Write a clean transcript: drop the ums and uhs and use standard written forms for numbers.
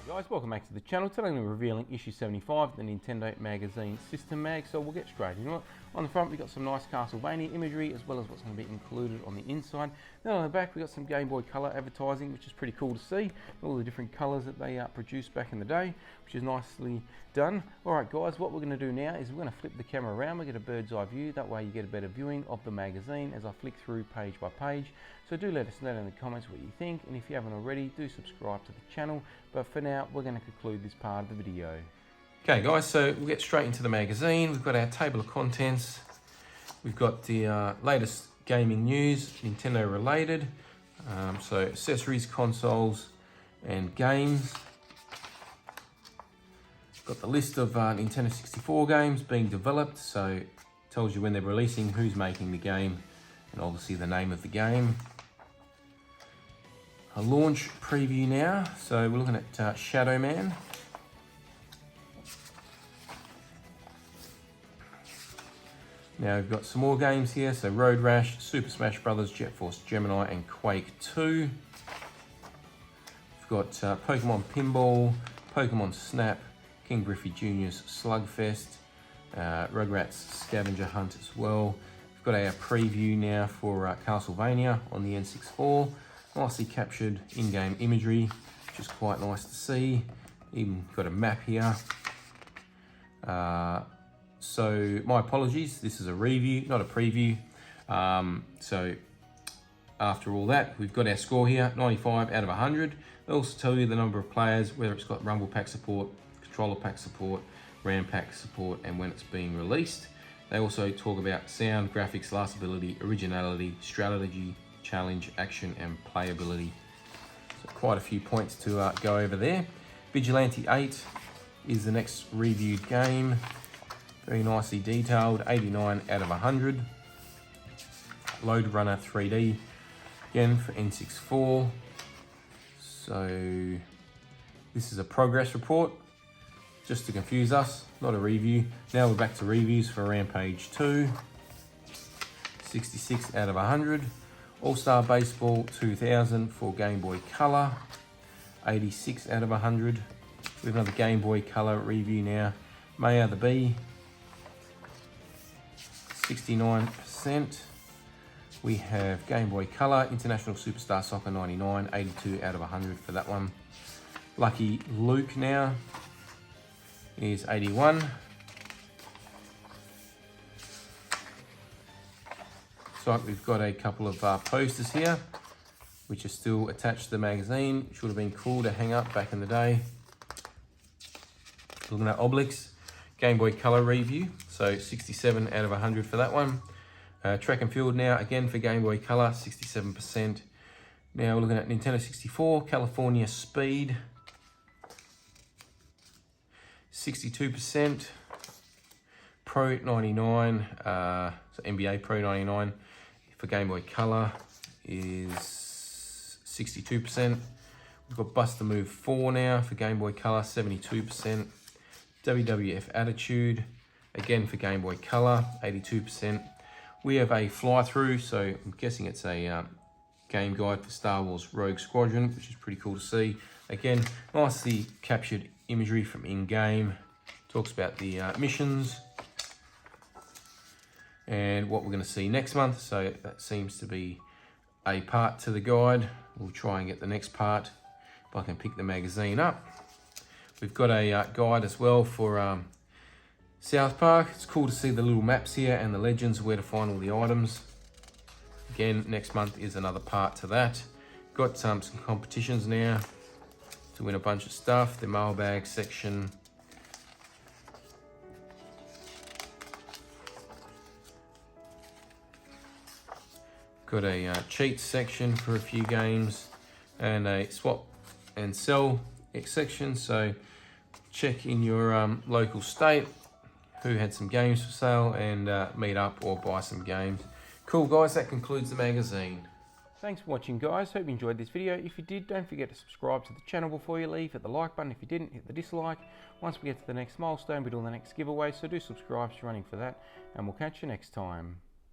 Guys, welcome back to the channel. Today we're revealing issue 75 of the Nintendo Magazine System Mag, so we'll get straight into it. On the front we've got some nice Castlevania imagery as well as what's going to be included on the inside. Then on the back we've got some Game Boy Color advertising, which is pretty cool to see. All the different colours that they produced back in the day, which is nicely done. Alright guys, what we're going to do now is we're going to flip the camera around. We get a bird's eye view, that way you get a better viewing of the magazine as I flick through page by page. So do let us know in the comments what you think, and if you haven't already, do subscribe to the channel. But for now, we're going to conclude this part of the video. Okay guys, so we'll get straight into the magazine. We've got our table of contents. We've got the latest gaming news, Nintendo related. So accessories, consoles, and games. Got the list of Nintendo 64 games being developed, so it tells you when they're releasing, who's making the game, and obviously the name of the game. A launch preview now, so we're looking at Shadow Man. Now we've got some more games here, so Road Rash, Super Smash Bros, Jet Force Gemini, and Quake 2. We've got Pokemon Pinball, Pokemon Snap, King Griffey Jr.'s Slugfest, Rugrats Scavenger Hunt as well. We've got our preview now for Castlevania on the N64. Nicely captured in-game imagery, which is quite nice to see. Even got a map here. So my apologies, this is a review, not a preview. So after all that, we've got our score here, 95 out of 100. They also tell you the number of players, whether it's got Rumble Pack support, Controller Pack support, RAM Pack support, and when it's being released. They also talk about sound, graphics, lastability, originality, strategy, challenge, action, and playability. So quite a few points to go over there. Vigilante 8 is the next reviewed game. Very nicely detailed, 89 out of 100. Load Runner 3D, again for N64. So this is a progress report, just to confuse us, not a review. Now we're back to reviews for Rampage 2. 66 out of 100. All-Star Baseball 2000 for Game Boy Color, 86 out of 100. We have another Game Boy Color review now. Maya the Bee, 69%. We have Game Boy Color, International Superstar Soccer 99, 82 out of 100 for that one. Lucky Luke now is 81. So we've got a couple of posters here, which are still attached to the magazine, which would have been cool to hang up back in the day. Looking at Obelix, Game Boy Color review, so 67 out of 100 for that one. Track and Field now, again for Game Boy Color, 67%. Now we're looking at Nintendo 64, California Speed, 62%. Pro 99, so NBA Pro 99 for Game Boy Color is 62%. We've got Buster Move 4 now for Game Boy Color, 72%. WWF Attitude, again for Game Boy Color, 82%. We have a fly-through, so I'm guessing it's a game guide for Star Wars Rogue Squadron, which is pretty cool to see. Again, nicely captured imagery from in-game. Talks about the missions and what we're going to see next month. So that seems to be a part to the guide. We'll try and get the next part if I can pick the magazine up. We've got a guide as well for South Park. It's cool to see the little maps here and the legends, where to find all the items. Again, next month is another part to that. Got some competitions now to win a bunch of stuff. The mailbag section. Got a cheats section for a few games and a swap and sell section. So check in your local state who had some games for sale and meet up or buy some games. Cool guys, that concludes the magazine. Thanks for watching guys, hope you enjoyed this video. If you did, don't forget to subscribe to the channel before you leave. Hit the like button. If you didn't, hit the dislike. Once we get to the next milestone, we're doing the next giveaway, so do subscribe if you're running for that, and we'll catch you next time.